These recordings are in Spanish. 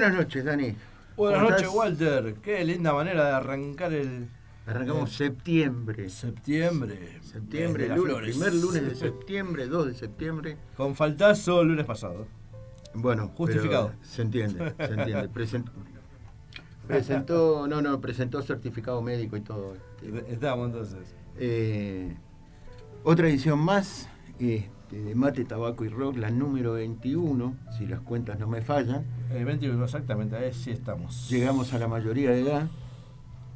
Buenas noches, Dani. Buenas ¿Cómo noches, estás? Walter. Qué linda manera de arrancar Arrancamos septiembre. septiembre. Mes de las Lunes, flores. primer lunes de septiembre, 2 de septiembre. Con faltazo el lunes pasado. Bueno, Justificado. pero se entiende. Presentó certificado médico y todo. Estamos entonces. Otra edición más de Mate, Tabaco y Rock, la número 21, si las cuentas no me fallan. 21, exactamente, ahí sí estamos. Llegamos a la mayoría de edad.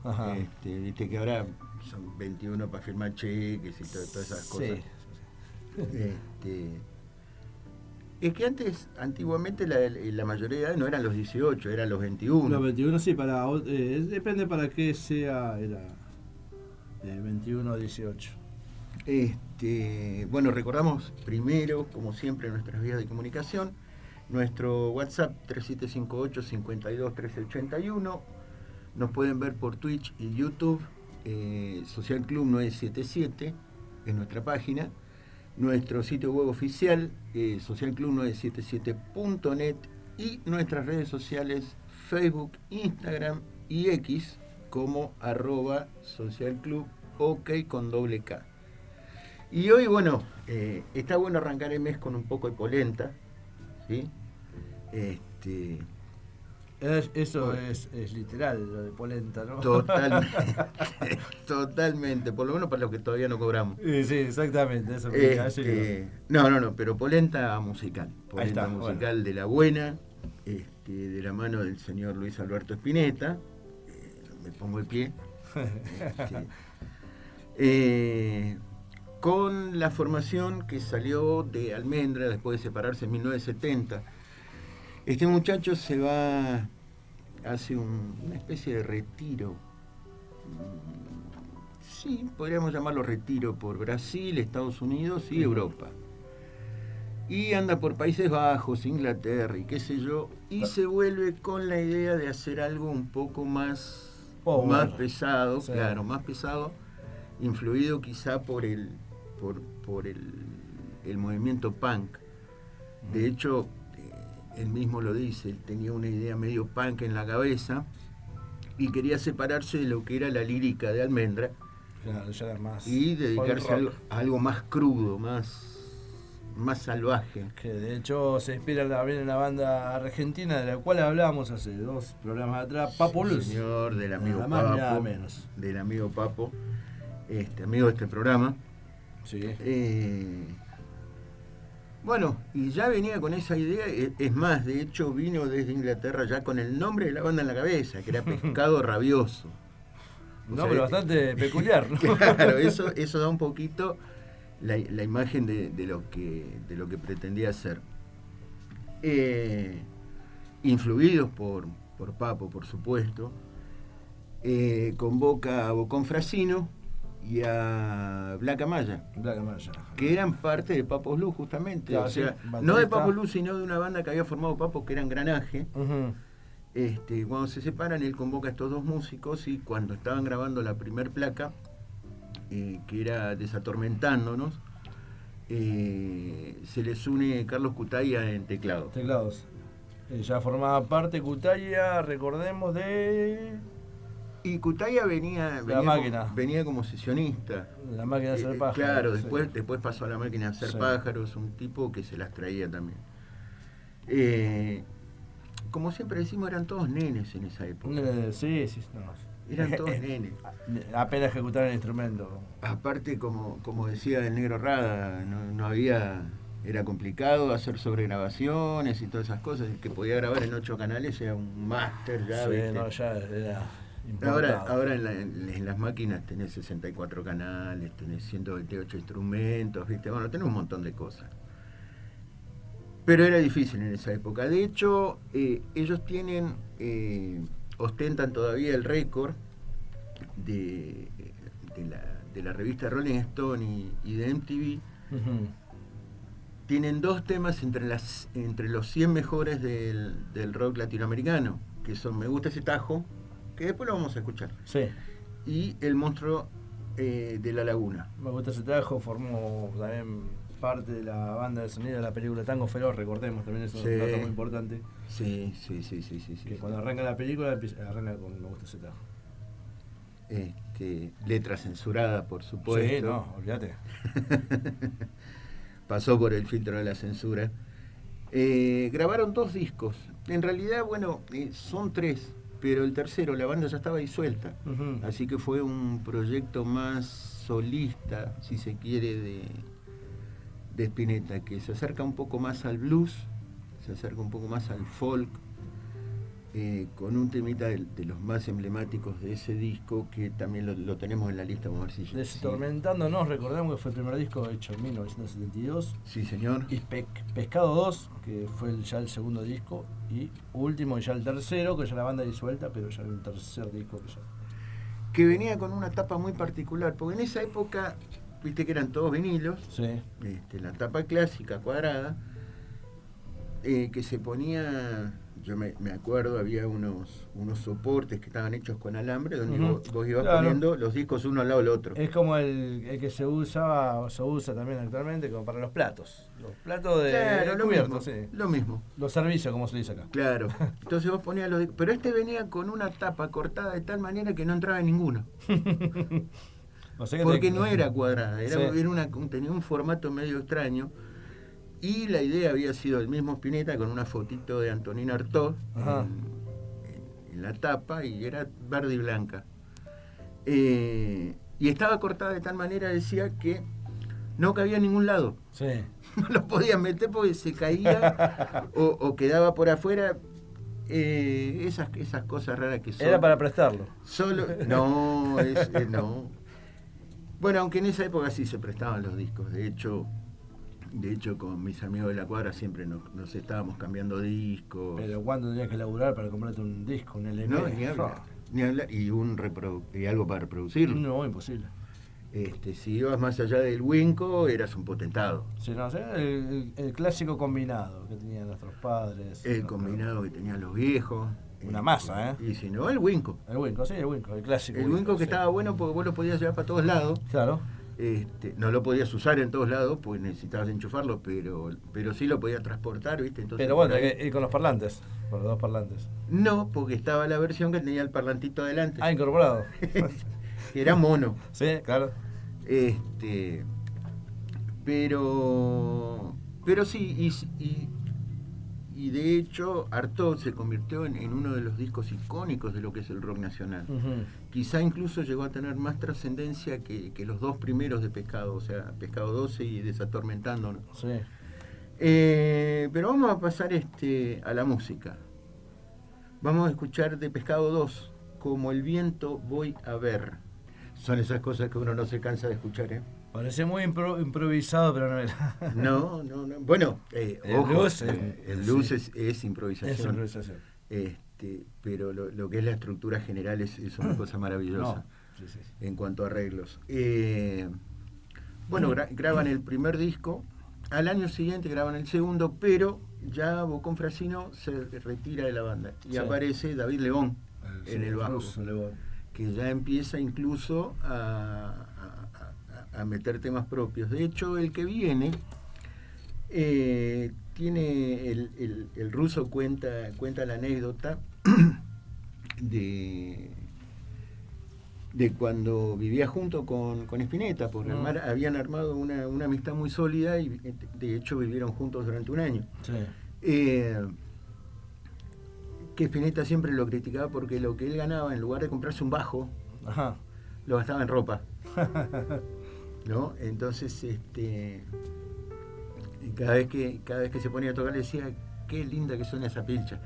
Ajá. Viste que ahora son 21 para firmar cheques y todas esas cosas. Sí. Es que antiguamente la mayoría de edad no eran los 18, eran los 21. Los 21 sí, depende para qué sea, era de 21 a 18. Bueno, recordamos primero, como siempre, nuestras vías de comunicación. Nuestro WhatsApp 3758-521381. Nos pueden ver por Twitch y YouTube. Social Club 977 es nuestra página. Nuestro sitio web oficial, socialclub977.net, y nuestras redes sociales, Facebook, Instagram y X, como @socialclub, ok con doble K. Y hoy, bueno, está bueno arrancar el mes con un poco de polenta, ¿sí? Eso es literal, lo de polenta, ¿no? Totalmente, por lo menos para los que todavía no cobramos. Sí, exactamente, eso. No, pero polenta musical. Polenta está, musical, bueno. de la buena, de la mano del señor Luis Alberto Spinetta. Me pongo el pie. Con la formación que salió de Almendra después de separarse en 1970. Este muchacho se va, hace una especie de retiro. Sí, podríamos llamarlo retiro, por Brasil, Estados Unidos y Europa. Y anda por Países Bajos, Inglaterra y qué sé yo, y se vuelve con la idea de hacer algo un poco más pesado, sí. Claro, más pesado, influido quizá por el movimiento punk. De hecho, él mismo lo dice, él tenía una idea medio punk en la cabeza y quería separarse de lo que era la lírica de Almendra, claro, ya era más y dedicarse a algo más crudo, más salvaje. Que de hecho se inspira también en la banda argentina de la cual hablábamos hace 2 programas atrás, Papo Blues. Señor, del amigo nada más, Papo, nada menos. Del amigo Papo, amigo de este programa. Sí. Bueno, y ya venía con esa idea, es más, de hecho vino desde Inglaterra ya con el nombre de la banda en la cabeza, que era Pescado Rabioso. No, pero bastante peculiar, ¿no? Claro, eso da un poquito la imagen de lo que pretendía hacer. Influidos por Papo, por supuesto, convoca a Bocón Frasino y a Black Amaya, que eran parte de Papo Blues justamente, claro, o sea, sí, no de Papo Blues, sino de una banda que había formado Papo, que era Engranaje. Uh-huh. Cuando se separan, él convoca a estos dos músicos, y cuando estaban grabando la primer placa, que era Desatormentándonos, se les une Carlos Cutaya en teclados. Ya formaba parte Cutaya, recordemos, de... Y Cutaya venía como sesionista. La Máquina de Hacer Pájaros. Claro, sí. después pasó a La Máquina de Hacer Pájaros, un tipo que se las traía también. Como siempre decimos, eran todos nenes en esa época. Sí, no. Eran todos nenes. Apenas ejecutaron el instrumento. Aparte, como decía el Negro Rada, no había... Era complicado hacer sobregrabaciones y todas esas cosas. El que podía grabar en 8 canales era un máster ya. Sí, ¿viste? no, ya era... Ahora en las máquinas tenés 64 canales, tenés 128 instrumentos, ¿viste? Bueno, tenés un montón de cosas. Pero era difícil en esa época. De hecho, ellos ostentan todavía el récord de la revista Rolling Stone y de MTV. Uh-huh. Tienen 2 temas entre los 100 mejores del rock latinoamericano, que son Me Gusta Ese Tajo, que después lo vamos a escuchar. Sí. Y El Monstruo de la Laguna. Me Gusta Ese Tajo, formó también parte de la banda de sonido de la película Tango Feroz, recordemos, también es un Sí. dato muy importante. Sí. Que cuando arranca la película, arranca con Me gusta ese tajo. Letra censurada, por supuesto. Sí, no, olvídate. Pasó por el filtro de la censura. Grabaron 2 discos. En realidad, bueno, son 3, pero el tercero, la banda ya estaba disuelta. Uh-huh. Así que fue un proyecto más solista, si se quiere, de Spinetta, que se acerca un poco más al blues, se acerca un poco más al folk, con un temita de los más emblemáticos de ese disco, que también lo tenemos en la lista. Vamos a ver si Destormentándonos, recordemos que fue el primer disco hecho en 1972. Sí, señor. Y Pescado 2, que fue ya el segundo disco, y último, ya el tercero, que ya la banda disuelta, pero ya el tercer disco que venía con una tapa muy particular, porque en esa época, viste que eran todos vinilos, sí. La tapa clásica, cuadrada, que se ponía, yo me acuerdo, había unos soportes que estaban hechos con alambre, donde vos ibas poniendo los discos uno al lado del otro. Es como el que se usa también actualmente como para los platos. Los platos de cubierto, sí. Lo mismo. Los servicios, como se dice acá. Claro. Entonces vos ponías los discos. Pero venía con una tapa cortada de tal manera que no entraba en ninguno. O sea que porque no era cuadrada, tenía un formato medio extraño. Y la idea había sido el mismo Spinetta con una fotito de Antonín Artaud en la tapa, y era verde y blanca. Y estaba cortada de tal manera, decía, que no cabía en ningún lado. Sí. No lo podían meter porque se caía o quedaba por afuera. Esas cosas raras que son. Era para prestarlo. No. Bueno, aunque en esa época sí se prestaban los discos. De hecho, con mis amigos de la cuadra siempre nos estábamos cambiando discos. Pero ¿cuánto tenías que laburar para comprarte un disco, un LP? No, ni hablar. Y algo para reproducirlo. No, imposible. Si ibas más allá del Winco, eras un potentado. Sí, no, el clásico combinado que tenían nuestros padres. El combinado que tenían los viejos. Una masa, ¿eh? Y si no, el Winco. El Winco, el clásico. El Winco que estaba bueno porque vos lo podías llevar para todos lados. Claro. No lo podías usar en todos lados porque necesitabas enchufarlo, pero sí lo podías transportar, ¿viste? Entonces, pero bueno, y con los parlantes, con los 2 parlantes. No, porque estaba la versión que tenía el parlantito adelante. Ah, incorporado. Que era mono. Sí, claro. Pero sí, y de hecho Artaud se convirtió en uno de los discos icónicos de lo que es el rock nacional. Uh-huh. Quizá incluso llegó a tener más trascendencia que los 2 primeros de Pescado, o sea, Pescado 12 y Desatormentándonos. Sí. Pero vamos a pasar a la música. Vamos a escuchar de Pescado 2, Como el viento voy a ver. Son esas cosas que uno no se cansa de escuchar, ¿eh? Parece muy improvisado, pero no era. No. Bueno, el blues es improvisación. Es improvisación. Pero lo que es la estructura general es una cosa maravillosa. No. Sí. En cuanto a arreglos. Bueno, graban el primer disco. Al año siguiente graban el segundo, pero ya Bocón Frasino se retira de la banda. Y aparece David Lebón en el bajo. Que ya empieza incluso a meter temas propios. De hecho, el que viene tiene el ruso cuenta la anécdota de cuando vivía junto con Spinetta, porque habían armado una amistad muy sólida y de hecho vivieron juntos durante un año. Sí. Que Spinetta siempre lo criticaba porque lo que él ganaba, en lugar de comprarse un bajo, lo gastaba en ropa. ¿No? Entonces, cada vez que se ponía a tocar le decía, qué linda que suena esa pilcha.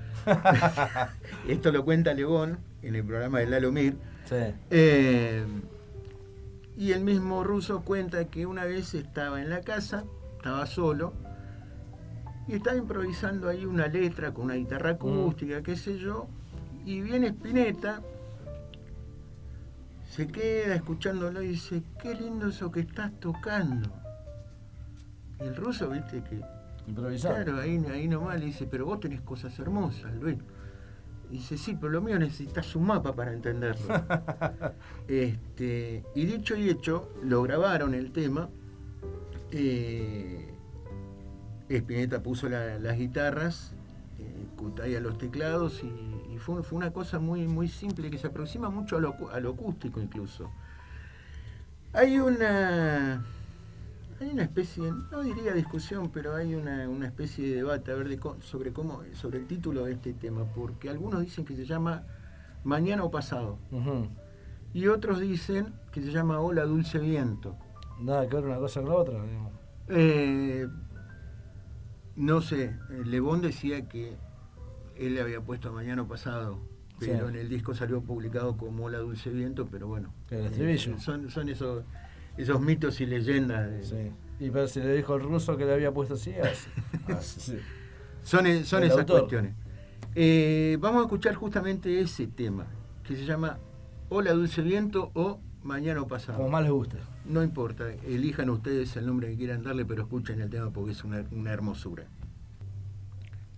Esto lo cuenta Lebón en el programa de Lalo Mir. Sí. Y el mismo ruso cuenta que una vez estaba en la casa, estaba solo, y estaba improvisando ahí una letra con una guitarra acústica, qué sé yo, y viene Spinetta, se queda escuchándolo y dice, qué lindo eso que estás tocando. Y el ruso, viste, que improvisado. Claro, ahí nomás le dice, pero vos tenés cosas hermosas, Luis. Y dice, sí, pero lo mío necesitas un mapa para entenderlo. Y dicho y hecho, lo grabaron el tema, Spinetta puso las guitarras, Cutaya los teclados y fue una cosa muy, muy simple que se aproxima mucho a lo acústico incluso. Hay una especie, no diría discusión, pero hay una especie de debate a ver sobre el título de este tema, porque algunos dicen que se llama Mañana o Pasado, y otros dicen que se llama Hola Dulce Viento. Nada que ver una cosa con la otra, digamos. No sé, Le Bon decía que él le había puesto Mañana o Pasado, pero Sí. en el disco salió publicado como Hola Dulce Viento, pero bueno, El estribillo. son esos mitos y leyendas. Sí. Y pero si le dijo el ruso que le había puesto así, sí. Son esas autor. cuestiones. Vamos a escuchar justamente ese tema, que se llama Hola Dulce Viento o Mañana o Pasado. Como más les guste. No importa, elijan ustedes el nombre que quieran darle, pero escuchen el tema porque es una hermosura.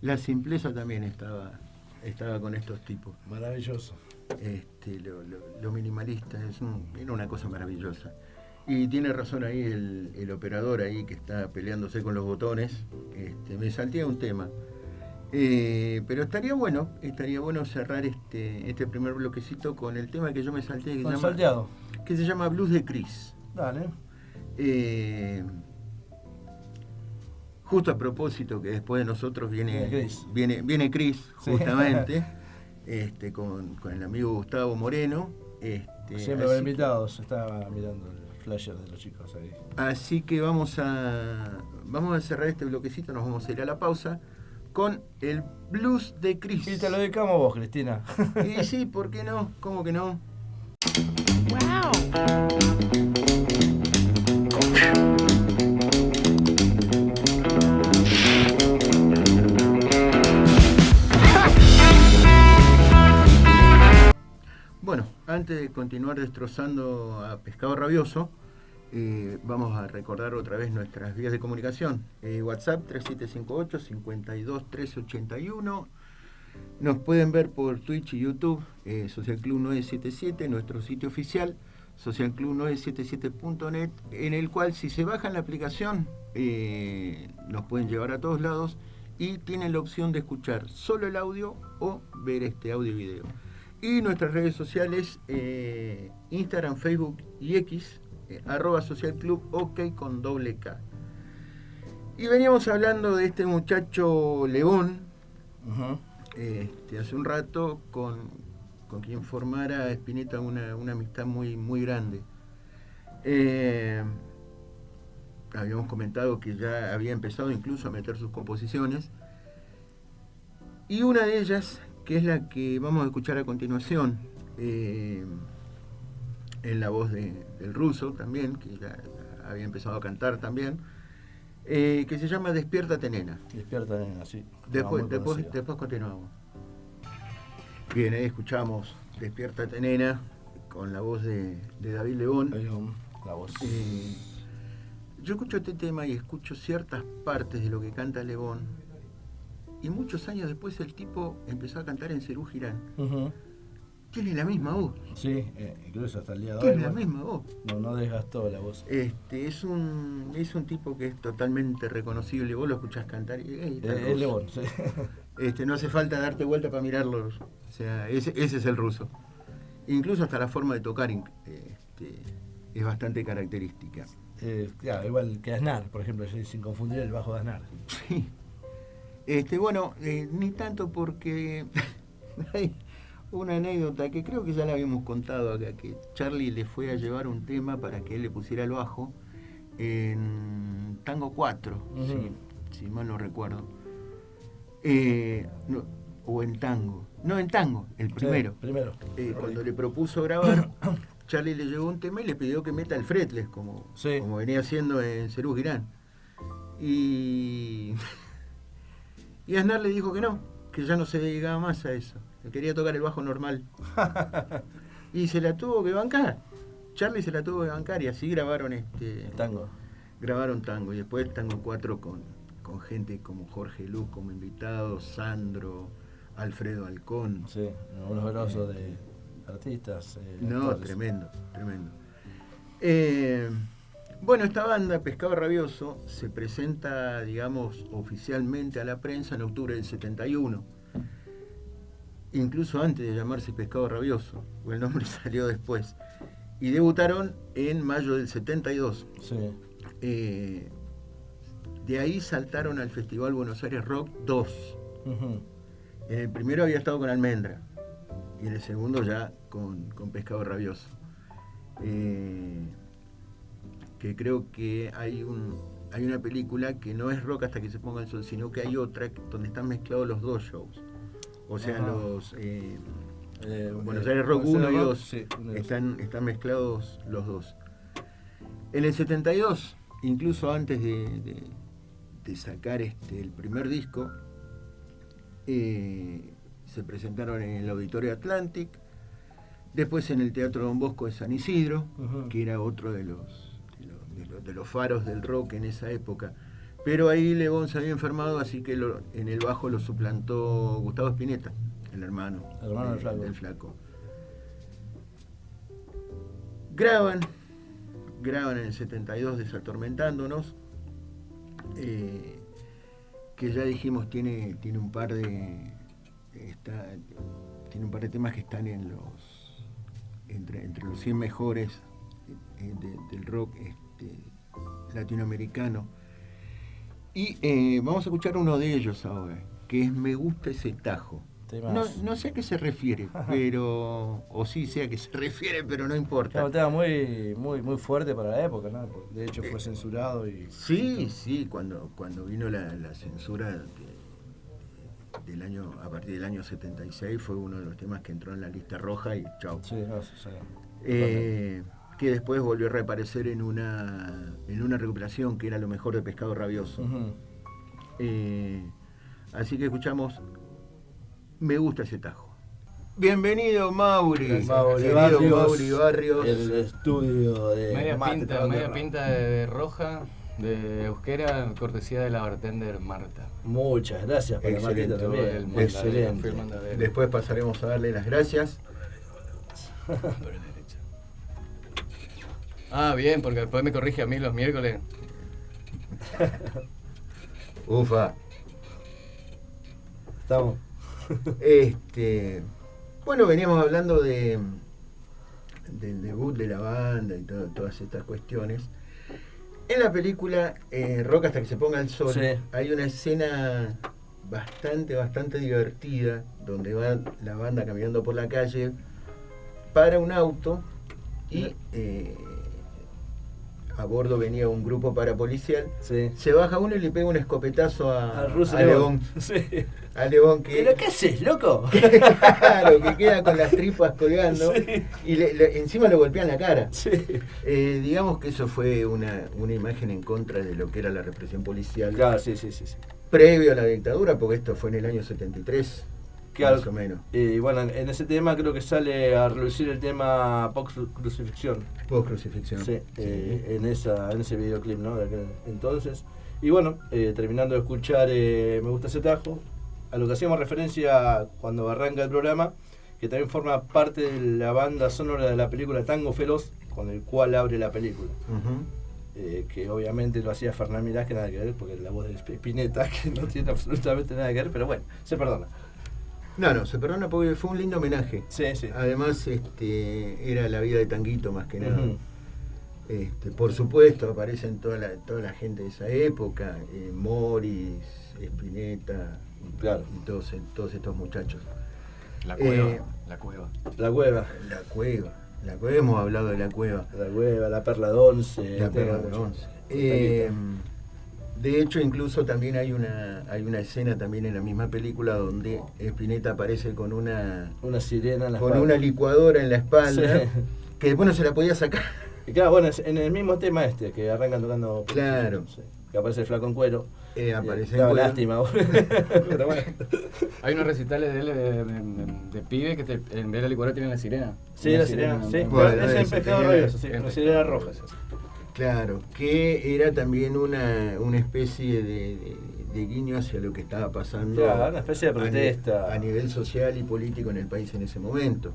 La simpleza también estaba con estos tipos. Maravilloso. Lo minimalista era una cosa maravillosa. Y tiene razón ahí el operador ahí que está peleándose con los botones. Me saltea un tema. Pero estaría bueno cerrar este primer bloquecito con el tema que yo me salté, que se llama Blues de Chris. Dale. Justo a propósito que después de nosotros viene Chris, Sí. justamente, con el amigo Gustavo Moreno. Siempre va invitados, estaba mirando el flasher de los chicos ahí. Así que vamos a cerrar este bloquecito, nos vamos a ir a la pausa con el Blues de Chris. Y te lo dedicamos a vos, Cristina. Y sí, ¿por qué no? ¿Cómo que no? ¡Wow! Bueno, antes de continuar destrozando a Pescado Rabioso, vamos a recordar otra vez nuestras vías de comunicación. WhatsApp 3758-521381. Nos pueden ver por Twitch y YouTube, Social Club 977, nuestro sitio oficial, socialclub977.net, en el cual si se bajan la aplicación, nos pueden llevar a todos lados y tienen la opción de escuchar solo el audio o ver este audio y video. Y nuestras redes sociales, Instagram, Facebook y X, @socialclub, ok con doble K. Y veníamos hablando de este muchacho Le Bon, hace un rato, con quien formara Spinetta una amistad muy, muy grande. Habíamos comentado que ya había empezado incluso a meter sus composiciones. Y una de ellas, que es la que vamos a escuchar a continuación, en la voz del ruso también, que ya había empezado a cantar también, que se llama Despiértate Nena. Despierta, nena, sí. Después continuamos. Bien, ahí escuchamos Despiértate Nena con la voz de David Le Bon. La voz. Yo escucho este tema y escucho ciertas partes de lo que canta Le Bon, y muchos años después el tipo empezó a cantar en Serú Girán. Tiene la misma voz. Sí, incluso hasta el día de hoy. Tiene la misma voz. No desgastó la voz. Es un tipo que es totalmente reconocible. Vos lo escuchás cantar y Es Le Bon, sí. No hace falta darte vuelta para mirarlo. O sea, ese es el ruso. Incluso hasta la forma de tocar es bastante característica. Claro, igual que Aznar, por ejemplo, sin confundir el bajo de Aznar. Sí. Bueno, ni tanto, porque hay una anécdota que creo que ya la habíamos contado acá, que Charlie le fue a llevar un tema para que él le pusiera el bajo en Tango 4, si mal no recuerdo. O en Tango. No, en Tango, el primero. Sí, primero. Cuando le propuso grabar, Charlie le llevó un tema y le pidió que meta el fretless, como venía haciendo en Serú Girán. Y Aznar le dijo que no, que ya no se dedicaba más a eso, que quería tocar el bajo normal. Y se la tuvo que bancar. Charlie se la tuvo que bancar y así grabaron Tango. Grabaron Tango, y después Tango 4 con gente como Jorge Luz como invitado, Sandro, Alfredo Alcón. Sí, unos grosos de artistas. No, actores. tremendo. Bueno, esta banda, Pescado Rabioso, se presenta, digamos, oficialmente a la prensa en octubre del 71. Incluso antes de llamarse Pescado Rabioso, o el nombre salió después. Y debutaron en mayo del 72. Sí. De ahí saltaron al Festival Buenos Aires Rock 2. Ujú. En el primero había estado con Almendra y en el segundo ya con Pescado Rabioso. Que creo que hay una película que no es Rock hasta que se ponga el sol, sino que hay otra donde están mezclados los dos shows. O sea, Ajá. los Buenos Aires Rock 1 y 2 sí, uno y dos. están mezclados los dos. En el 72, incluso antes de sacar el primer disco, se presentaron en el Auditorio Atlantic, después en el Teatro Don Bosco de San Isidro, Ujú. que era otro de los faros del rock en esa época. Pero ahí Le Bon se había enfermado, así que en el bajo lo suplantó Gustavo Spinetta, el hermano, del Flaco. Graban en el 72 Desatormentándonos, que ya dijimos tiene un par de temas que están entre los 100 mejores del rock latinoamericano. Y vamos a escuchar uno de ellos ahora, que es Me gusta ese tajo. No sé a qué se refiere, pero o sí sé a qué se refiere, pero no importa. Claro, un tema muy, muy, muy fuerte para la época, ¿no? De hecho fue censurado y... Sí, cuando vino la censura del año, a partir del año 76, fue uno de los temas que entró en la lista roja y chau. Sí, no, sí. Que después volvió a reaparecer en una recuperación que era lo mejor de Pescado Rabioso. Uh-huh. Así que escuchamos Me gusta ese tajo. Bienvenido, Mauri. Mauri Barrios. El estudio de Media pinta de roja, de euskera, cortesía de la bartender Marta. Muchas gracias por la Excelente, Martita también. el Excelente. fue el mandadero. Después pasaremos a darle las gracias. Por la derecha. Ah, bien, porque después me corrige a mí los miércoles. Ufa. Estamos. Bueno, veníamos hablando del debut de la banda y todas estas cuestiones. En la película Rock hasta que se ponga el sol, Sí. hay una escena bastante divertida donde va la banda caminando por la calle, para un auto y a bordo venía un grupo parapolicial. Sí. Se baja uno y le pega un escopetazo a Russo Lebón. Sí. A Lebón que... ¿Pero qué haces, loco? Claro, que queda con las tripas colgando. Sí. Y encima lo golpean la cara. Sí. Digamos que eso fue una imagen en contra de lo que era la represión policial. Claro, sí. Previo a la dictadura, porque esto fue en el año 73, Claro. más o menos. Y bueno, en ese tema creo que sale a relucir el tema post-crucifixión. Post-crucifixión. Sí, en ese videoclip, ¿no? De aquel entonces. Y bueno, terminando de escuchar Me gusta ese tajo, a lo que hacíamos referencia cuando arranca el programa, que también forma parte de la banda sonora de la película Tango Feroz, con el cual abre la película. Ujú. Que obviamente lo hacía Fernán Mirás, que nada que ver, porque la voz de Spinetta, que no tiene absolutamente nada que ver, pero bueno, se perdona. No, se perdona porque fue un lindo homenaje. Sí. Además, era la vida de Tanguito más que nada. Ujú. Por supuesto, aparecen toda la gente de esa época, Morris, Spinetta, Claro. y todos estos muchachos. La cueva. La cueva. La cueva, hemos hablado de la cueva. La cueva, la perla de once. La perla de once. De hecho, incluso también hay una escena también en la misma película donde Spinetta aparece con una sirena en la con espalda. una licuadora en la espalda, Sí. que después no se la podía sacar. Y claro, bueno, es en el mismo tema que arrancan tocando. Claro. Sí, que aparece el flaco en cuero. Aparece Daba en cuero. lástima. Pero bueno. Hay unos recitales de él de pibe que en vez de la licuadora tienen la sirena. Sí, Una la sirena. Sí, Bueno, es en ese Pescado tenía- Rabioso, sí, una sirena roja. Sí. Claro, que era también una especie de guiño hacia lo que estaba pasando. Claro, una especie de protesta. A nivel social y político en el país en ese momento.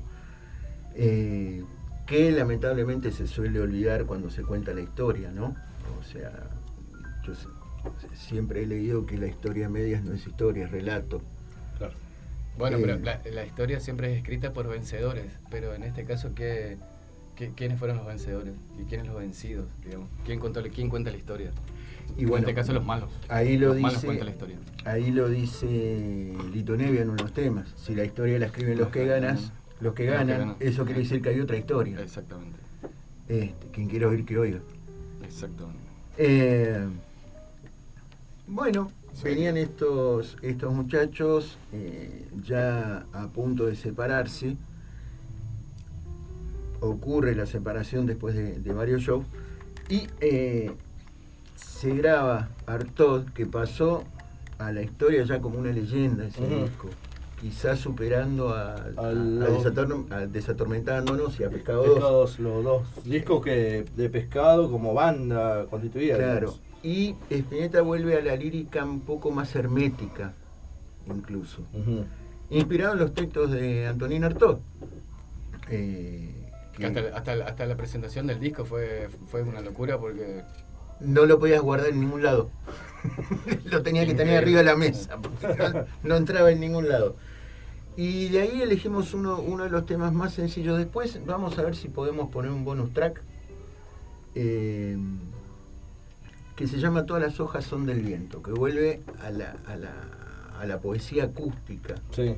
que lamentablemente se suele olvidar cuando se cuenta la historia, ¿no? O sea, yo siempre he leído que la historia a medias no es historia, es relato. Claro. Bueno, pero la historia siempre es escrita por vencedores, pero en este caso, ¿quiénes fueron los vencedores? ¿Y quiénes los vencidos? Digamos? ¿Quién cuenta la historia? Y En bueno, este caso los malos. ahí lo Los malos dice, cuentan la historia. ahí lo dice Lito Nevia en uno de los temas. Si la historia la escriben los que ganan, eso quiere decir que hay otra historia. Exactamente. Quien quiera oír que oiga. Exactamente. Bueno, venían estos muchachos ya a punto de separarse. Ocurre la separación después de varios shows y se graba Artaud, que pasó a la historia ya como una leyenda ese disco, quizás superando a Desatormentándonos y a Pescado 2. Los dos discos de Pescado como banda constituida. Claro, Digamos. y Spinetta vuelve a la lírica un poco más hermética, incluso. Inspirado en los textos de Antonín Artaud. Hasta la presentación del disco fue una locura porque no lo podías guardar en ningún lado. Lo tenía que tener arriba de la mesa, porque no entraba en ningún lado. Y de ahí elegimos uno de los temas más sencillos. Después vamos a ver si podemos poner un bonus track que se llama Todas las hojas son del viento, que vuelve a la poesía acústica. Sí.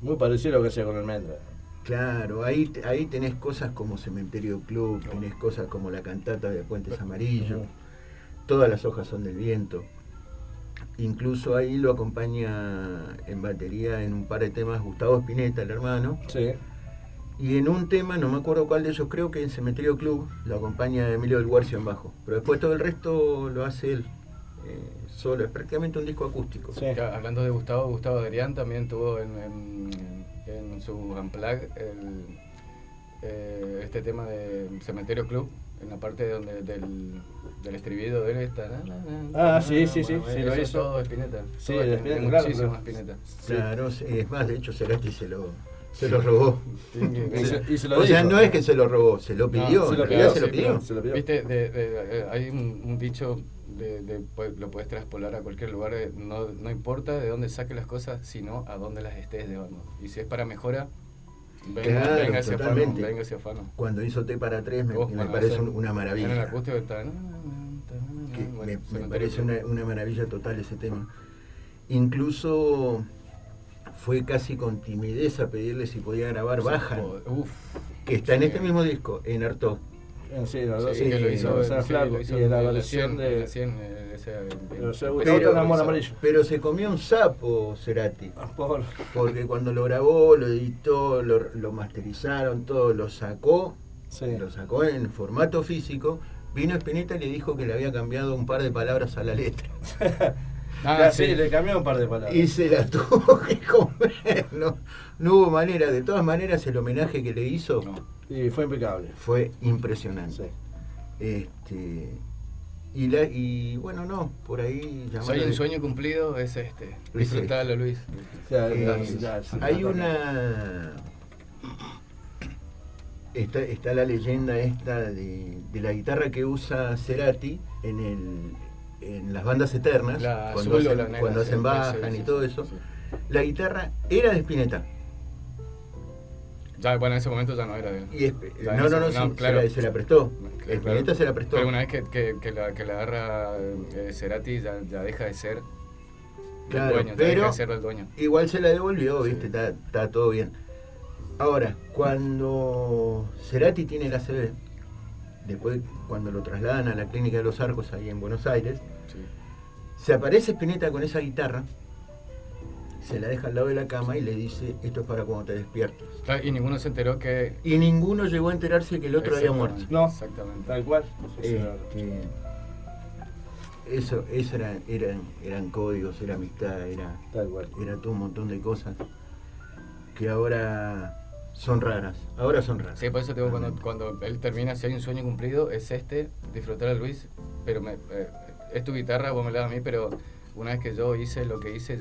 Muy parecido a lo que hacía con Almendra. Claro, ahí tenés cosas como Cementerio Club, tenés cosas como la cantata de Puentes Amarillos, Todas las hojas son del viento. Incluso ahí lo acompaña en batería en un par de temas Gustavo Spinetta, el hermano. Sí. Y en un tema, no me acuerdo cuál de ellos, creo que en Cementerio Club, lo acompaña Emilio del Guarcio en bajo. Pero después todo el resto lo hace él solo, es prácticamente un disco acústico. Sí. Hablando de Gustavo Adrián también tuvo en su Unplugged este tema de Cementerio Club, en la parte del estribillo de él está. Sí, lo hizo todo Spinetta. Sí, todo Spinetta, claro, muchísimo claro. Spinetta. Claro, es más, de hecho Cerati se lo robó. Y se lo O sea, dijo. no es que se lo robó, se lo pidió. se lo en realidad pidió, se lo pidió. Viste, hay un dicho lo puedes traspolar a cualquier lugar, no importa de dónde saques las cosas, sino a dónde las estés llevando. Y si es para mejora, Claro, venga ese afano, totalmente. venga ese afano. Cuando hizo T para 3 me parece una maravilla. En el acústico está. Me parece una maravilla total ese tema. Incluso fue casi con timidez a pedirle si podía grabar Baja, que está en este mismo disco, en Artaud. Sí, los dos, que lo hizo, Flaco. Y en la versión de... Pero se comió un sapo Cerati, Por... porque cuando lo grabó, lo editó, lo masterizaron, todo, lo sacó en formato físico. Vino Spinetta y le dijo que le había cambiado un par de palabras a la letra. Le cambió un par de palabras. Y se la tuvo que comer. No hubo manera. De todas maneras, el homenaje que le hizo y fue impecable. Fue impresionante. Sí. Y bueno, no, por ahí... Si hay un sueño cumplido, es disfrutalo, Luis. Hay una... Está la leyenda esta de la guitarra que usa Cerati en las bandas eternas, cuando hacen Bajan y todo eso. Sí. La guitarra era de Spinetta. Ya, bueno, en ese momento ya no era de él. Claro. Se la prestó. Claro. Spinetta se la prestó. Pero una vez que la agarra Cerati, ya deja de ser claro, el dueño, pero deja de ser el dueño. Igual se la devolvió, ¿viste? Sí. Está todo bien. Ahora, cuando Cerati tiene el ACV, después cuando lo trasladan a la Clínica de los Arcos ahí en Buenos Aires, se aparece Spinetta con esa guitarra, se la deja al lado de la cama y le dice, esto es para cuando te despiertes. Y ninguno se enteró que... Y ninguno llegó a enterarse que el otro había muerto. No, exactamente. Tal cual. Eso eran códigos, era amistad, era todo un montón de cosas que ahora son raras. Sí, por eso te digo, cuando él termina, si hay un sueño cumplido, es disfrutar a Luis, pero es tu guitarra, vos me la das a mí, pero una vez que yo hice lo que hice,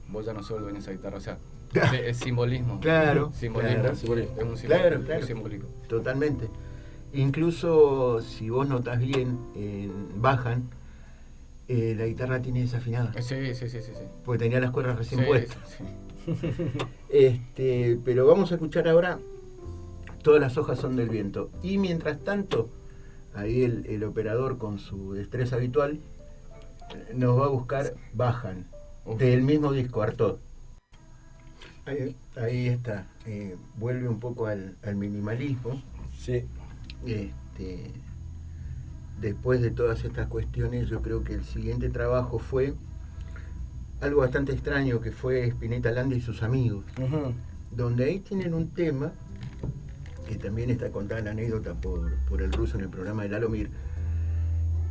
vos ya no sos el dueño de esa guitarra. O sea, Es simbolismo. Claro, Simbolismo. claro. Es un simbolismo. Claro, claro. Es simbólico. Totalmente. Incluso si vos notás bien, bajan, la guitarra tiene desafinada. Sí. Porque tenía las cuerdas recién Sí, puestas. sí. Pero vamos a escuchar ahora Todas las hojas son del viento. Y mientras tanto, ahí el operador con su destreza habitual nos va a buscar Bajan, del mismo disco, Artaud. Ahí está, vuelve un poco al minimalismo. Sí. Después de todas estas cuestiones, yo creo que el siguiente trabajo fue algo bastante extraño, que fue Spinetta Landa y sus amigos, donde ahí tienen un tema, que también está contada la anécdota por el ruso en el programa de Lalomir,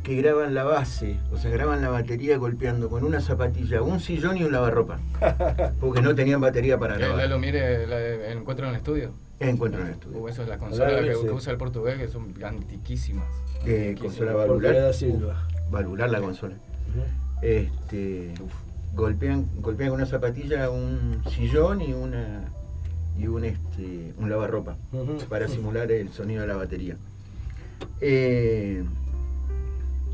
que graban la base, o sea, graban la batería golpeando con una zapatilla, un sillón y un lavarropa, porque no tenían batería para grabar. Lalomir, el encuentro en el estudio. Encuentro en el estudio. Eso es la consola que usa el portugués, que son antiquísimas. Consola valvular. Valvular la consola. Golpean con una zapatilla un sillón y un lavarropa para simular el sonido de la batería.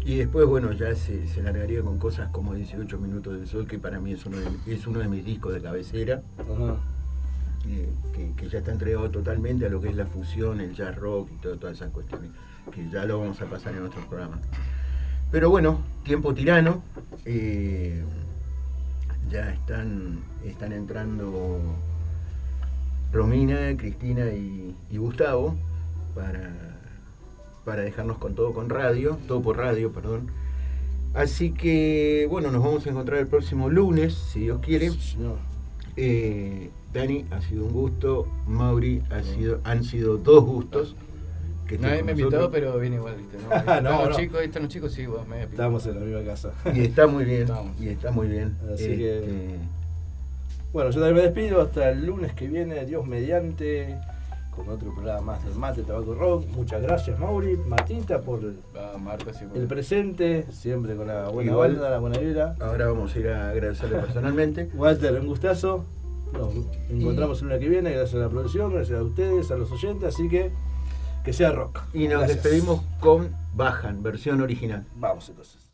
Y después, bueno, ya se largaría con cosas como 18 minutos del sol, que para mí es uno de mis discos de cabecera. Que ya está entregado totalmente a lo que es la fusión, el jazz rock y todas esas cuestiones, que ya lo vamos a pasar en otros programas. Pero bueno, Tiempo Tirano, ya están entrando Romina, Cristina y Gustavo para dejarnos con todo por radio. Así que bueno, nos vamos a encontrar el próximo lunes, si Dios quiere. Dani, ha sido un gusto. Mauri, han sido dos gustos. Nadie me invitó, pero vine igual, ¿viste? No. Están los chicos, sí, vos me Estamos en la misma casa. Y está muy bien. Así que... Bueno, yo también me despido hasta el lunes que viene, Dios mediante, con otro programa más del Mate Tabaco Rock. Muchas gracias, Mauri, Martita, por Marta, sí, el presente, siempre con la buena Igual, banda, la buena vibra. Ahora vamos a ir a agradecerle personalmente. Walter, un gustazo. Nos encontramos el lunes que viene, gracias a la producción, gracias a ustedes, a los oyentes, así que sea rock. Y nos Gracias. despedimos con Bajan, versión original. Vamos entonces.